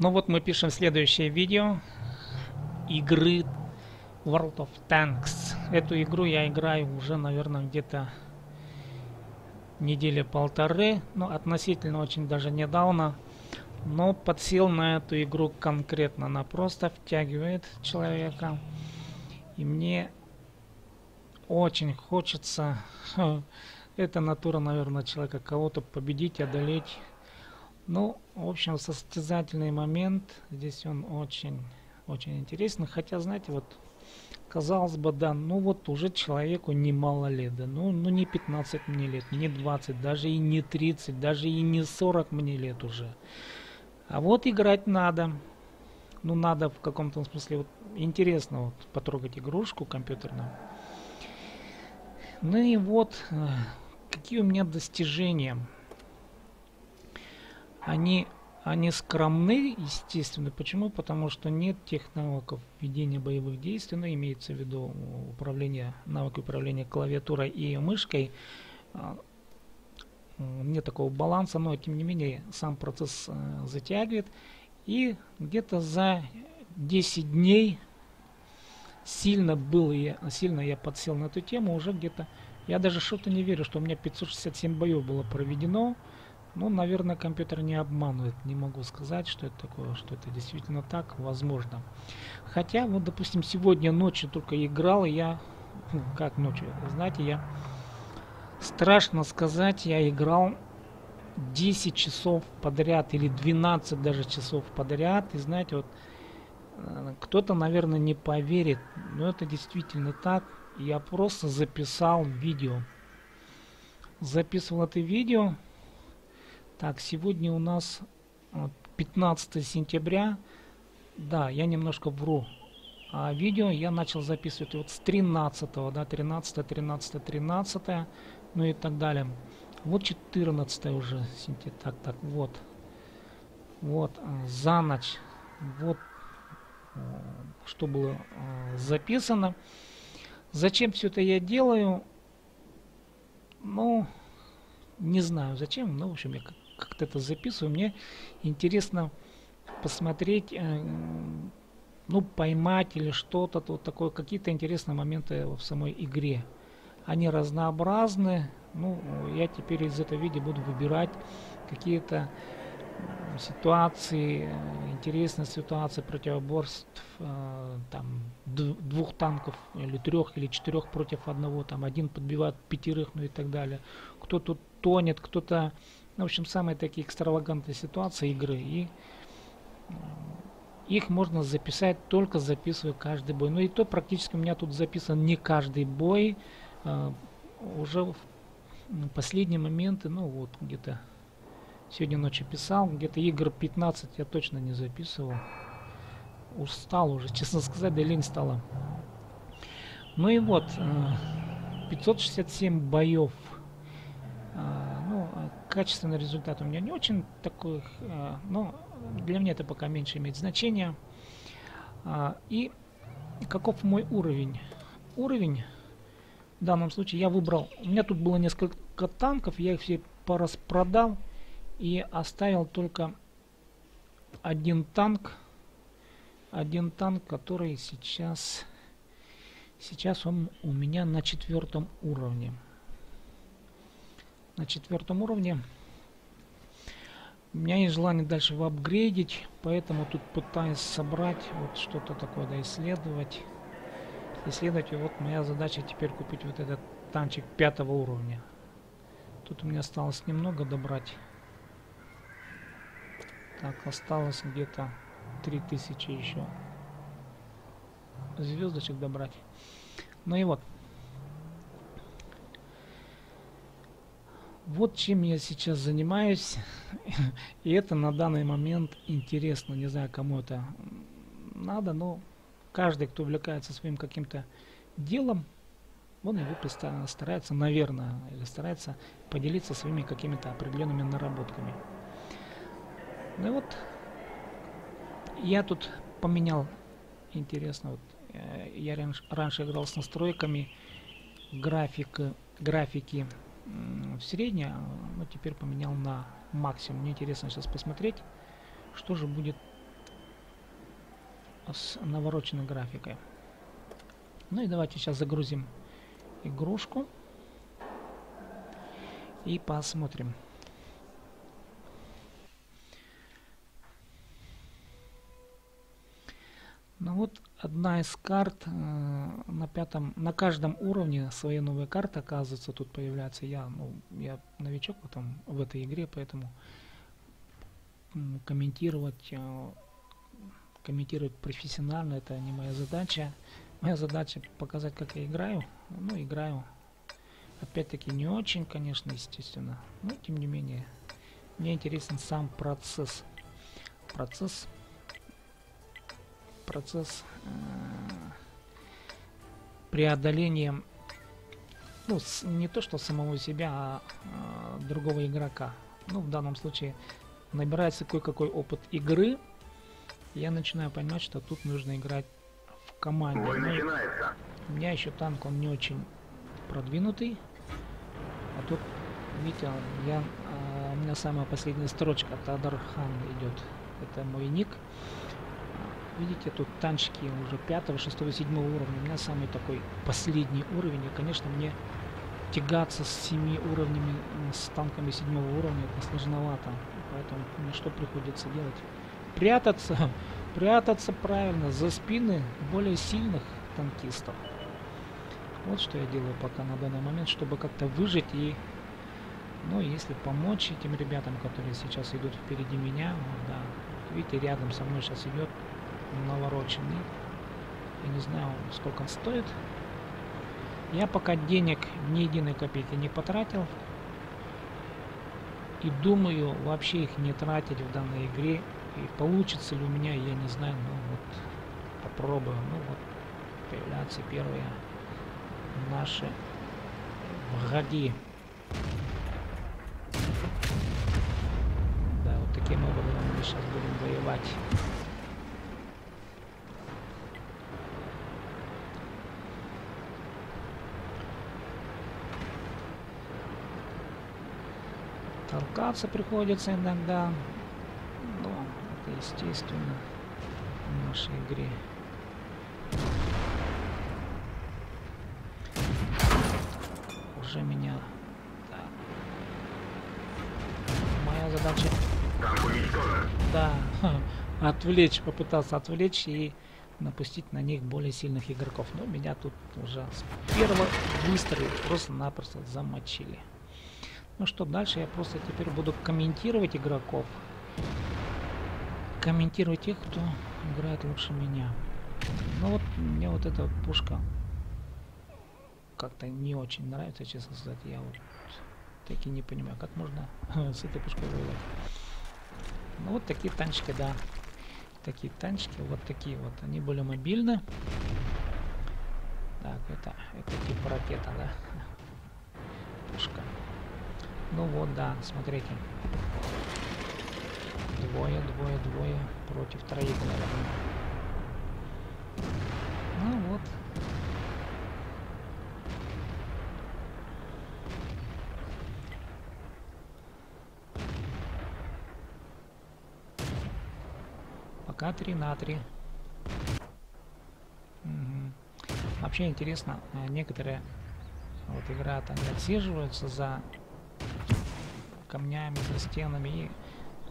Ну вот мы пишем следующее видео игры World of Tanks. Эту игру я играю уже, наверное, где-то недели полторы, ну, относительно очень даже недавно. Но подсел на эту игру конкретно. Она просто втягивает человека. И мне очень хочется, это натура, наверное, человека, кого-то победить, одолеть. Ну, в общем, состязательный момент. Здесь он очень интересный. Хотя, знаете, вот, казалось бы, да, ну вот уже человеку немало лет, да, ну не 15 мне лет, не 20, даже и не 30, даже и не 40 мне лет уже. А вот играть надо. Ну, надо в каком-то смысле, вот, интересно вот потрогать игрушку компьютерную. Ну и вот, какие у меня достижения. Они скромны, естественно. Почему? Потому что нет тех навыков ведения боевых действий, но имеется в виду навыки управления клавиатурой и мышкой. Нет такого баланса, но тем не менее сам процесс затягивает. И где-то за 10 дней сильно я подсел на эту тему, уже где-то, я даже что-то не верю, что у меня 567 боев было проведено. Ну, наверное, компьютер не обманывает. Не могу сказать, что это такое, что это действительно так, возможно. Хотя, вот, допустим, сегодня ночью только играл, и я... как ночью? Знаете, страшно сказать, я играл 10 часов подряд, или 12 даже часов подряд. И знаете, вот, кто-то, наверное, не поверит, но это действительно так. Я просто записал видео. Записывал это видео. Так, сегодня у нас 15 сентября. Да, я немножко вру. А видео я начал записывать вот с 13, да, 13, 13, 13, ну и так далее. Вот 14 уже сентября. Так, вот. Вот, за ночь. Вот, что было записано. Зачем все это я делаю? Ну, не знаю зачем, но, в общем, я как-то это записываю. Мне интересно посмотреть, ну, поймать или что-то вот такое, какие-то интересные моменты в самой игре. Они разнообразны. Ну, я теперь из этого видео буду выбирать какие-то ситуации, интересные ситуации противоборств, там, двух танков, или трех, или четырех против одного, там, один подбивает пятерых, ну и так далее. Кто-то тонет, кто-то, ну, в общем, самые такие экстравагантные ситуации игры, и их можно записать, только записывая каждый бой. Ну и то практически у меня тут записан не каждый бой, уже в последние моменты, ну вот где-то сегодня ночью писал, где-то игр 15 я точно не записывал. Устал уже, честно сказать, да лень стало. Ну и вот, 567 боев. Ну, качественный результат у меня не очень такой, но для меня это пока меньше имеет значение. И каков мой уровень? Уровень в данном случае я выбрал, у меня тут было несколько танков, я их все пораспродал и оставил только один танк, который сейчас он у меня на 4 уровне. На 4 уровне. У меня есть желание дальше его апгрейдить, поэтому тут пытаюсь собрать вот что-то такое, да, исследовать. И вот моя задача теперь купить вот этот танчик 5 уровня. Тут у меня осталось немного добрать. Так, осталось где-то 3000 еще звездочек добрать. Ну и вот. Вот чем я сейчас занимаюсь. И это на данный момент интересно. Не знаю, кому это надо, но каждый, кто увлекается своим каким-то делом, он его старается, наверное, или старается поделиться своими какими-то определенными наработками. Ну и вот я тут поменял, интересно, вот я раньше играл с настройками графики в среднее, но теперь поменял на максимум. Мне интересно сейчас посмотреть, что же будет с навороченной графикой. Ну и давайте сейчас загрузим игрушку и посмотрим. Ну вот одна из карт на каждом уровне свои новые карты, оказывается, тут появляются. Я новичок в этой игре, поэтому комментировать профессионально это не моя задача. Моя задача показать, как я играю. Ну, играю опять-таки не очень, конечно, естественно, но тем не менее мне интересен сам процесс преодоления, ну, не то что самого себя, а другого игрока. Ну, в данном случае набирается кое-какой опыт игры, я начинаю понимать, что тут нужно играть в команде. У меня еще танк, он не очень продвинутый, а тут, видите, у меня самая последняя строчка Тадархан идет, это мой ник. Видите, тут танчики уже 5, 6, 7 уровня. У меня самый такой последний уровень. И, конечно, мне тягаться с 7 уровнями, с танками 7 уровня, это сложновато. Поэтому мне что приходится делать? Прятаться правильно за спины более сильных танкистов. Вот что я делаю пока на данный момент, чтобы как-то выжить и, ну, если помочь этим ребятам, которые сейчас идут впереди меня. Вот, да. Видите, рядом со мной сейчас идет навороченный. Я не знаю, сколько он стоит. Я пока денег ни единой копейки не потратил. И думаю, вообще их не тратить в данной игре. И получится ли у меня, я не знаю. Ну вот, попробую. Ну вот, появляются первые наши враги. Да, вот таким образом мы сейчас будем воевать. Толкаться приходится иногда, но это естественно в нашей игре. Уже меня, да. Моя задача, да, попытался отвлечь и напустить на них более сильных игроков. Но меня тут уже с первого выстрела просто-напросто замочили. Ну что, дальше я просто теперь буду комментировать игроков. Комментировать тех, кто играет лучше меня. Ну вот, мне вот эта пушка как-то не очень нравится, честно сказать. Я вот таки не понимаю, как можно с этой пушкой воевать. Ну вот такие танчики, да. Такие танчики, вот такие вот. Они более мобильны. Так, это типа ракета, да. Пушка. Ну вот, да, смотрите. Двое против троих, наверное. Ну вот. Пока 3 на 3. Угу. Вообще интересно, некоторые вот играют, они отсиживаются за камнями, за стенами и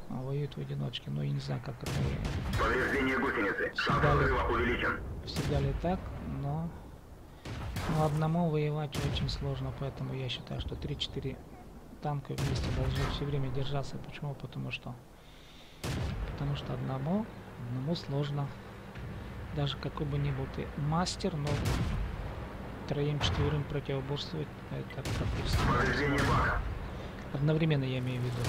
воюют в одиночке. Но я не знаю, как это всегда ли так, но одному воевать очень сложно, поэтому я считаю, что 3-4 танка вместе должны все время держаться. Почему? Потому что одному сложно. Даже какой бы ни был ты мастер, но 3-4 противоборствовать это практически невозможно. Одновременно я имею в виду.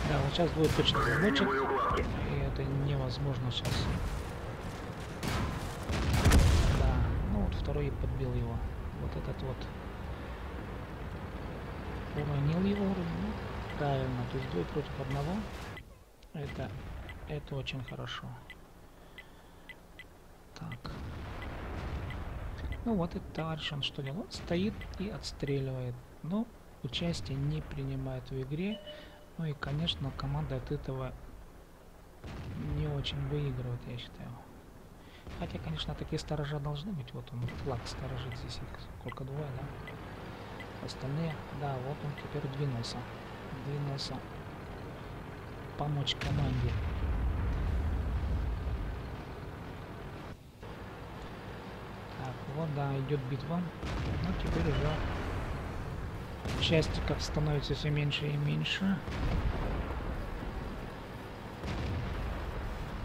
Да, вот сейчас будет точно замочек, и это невозможно сейчас. Да, ну вот второй подбил его. Вот этот вот уронил его уровень. Ну, правильно, то есть 2 против 1. Это очень хорошо. Так. Ну вот этот товарищ, он что делает? Он стоит и отстреливает. Но участие не принимает в игре. Ну и, конечно, команда от этого не очень выигрывает, я считаю. Хотя, конечно, такие сторожа должны быть. Вот он, флаг сторожит здесь. Их сколько, двое, да? Остальные, да, вот он теперь двинулся. Двинулся помочь команде. Так, вот, да, идет битва. Ну, теперь уже частиков становится все меньше и меньше.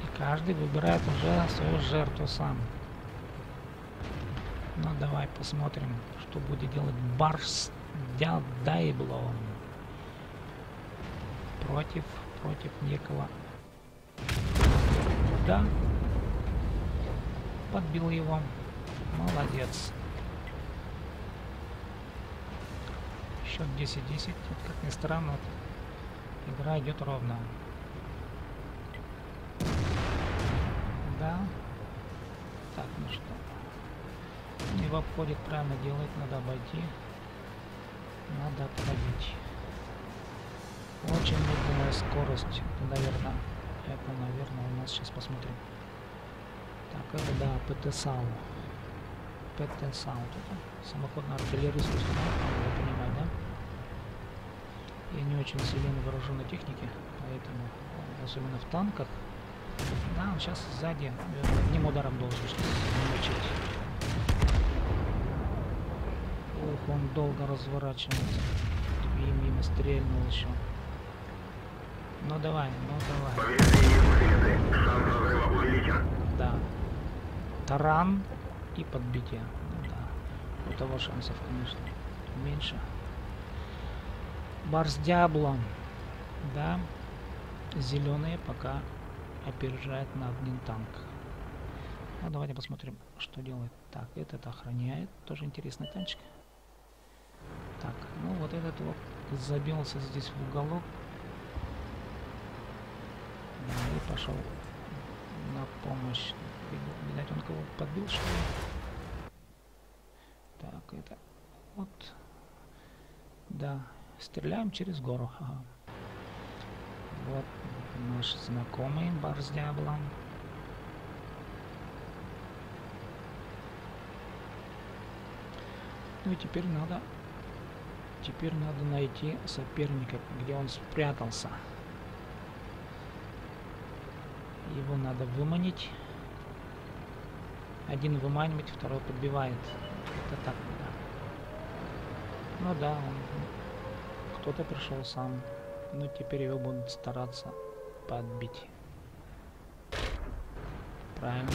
И каждый выбирает уже свою жертву сам. Ну, давай посмотрим, что будет делать Барс Дайбло против некого. Да, подбил его. Молодец. Счет 10-10. Как ни странно, игра идет ровно. Да. Так, ну что. Не в обходе правильно делает, надо обойти. Надо отходить. Очень медленная скорость. Это, наверное, у нас сейчас посмотрим. Так, это да, ПТ-САУ. ПТ-САУ. Это самоходная артиллерийская установка, надо понимать, да? Я не очень силен в вооруженной технике, поэтому, особенно в танках, да, он сейчас сзади одним ударом должен намочить. Ох, он долго разворачивается. И мимо стрельнул еще. Ну давай, ну давай. Шанс разрыва увеличен. Да. Таран и подбитие. Ну да. У того шансов, конечно, меньше. Барс Диабло. Да. Зеленые пока опережает на один танк. Ну давайте посмотрим, что делает. Так, этот охраняет. Тоже интересный танчик. Так, ну вот этот вот забился здесь в уголок. И пошел на помощь. Видать, он кого подбил, что ли? Так, это вот. Да, стреляем через гору. Ага. Вот наш знакомый Барс Диабло. Ну и теперь надо найти соперника, где он спрятался. Его надо выманить. Один выманивает, второй подбивает. Это так, да. Ну да, кто-то пришел сам. Но теперь его будут стараться подбить. Правильно.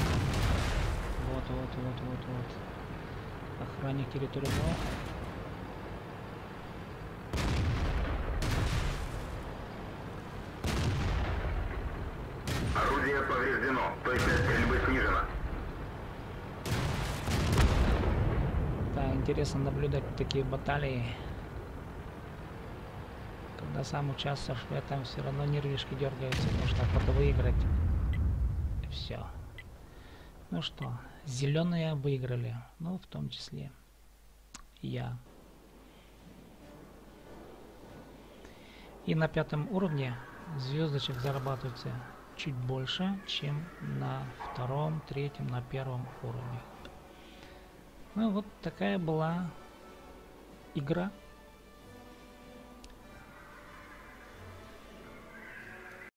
Вот. Охранник территории. Орудие повреждено. Точность стрельбы снижена. Да, интересно наблюдать такие баталии. Когда сам участвуешь в этом, все равно нервишки дергаются, потому что охота выиграть. Все. Ну что, зеленые выиграли. Ну, в том числе я. И на 5-м уровне звездочек зарабатывается чуть больше, чем на 2-м, 3-м, на 1-м уровне. Ну вот такая была игра.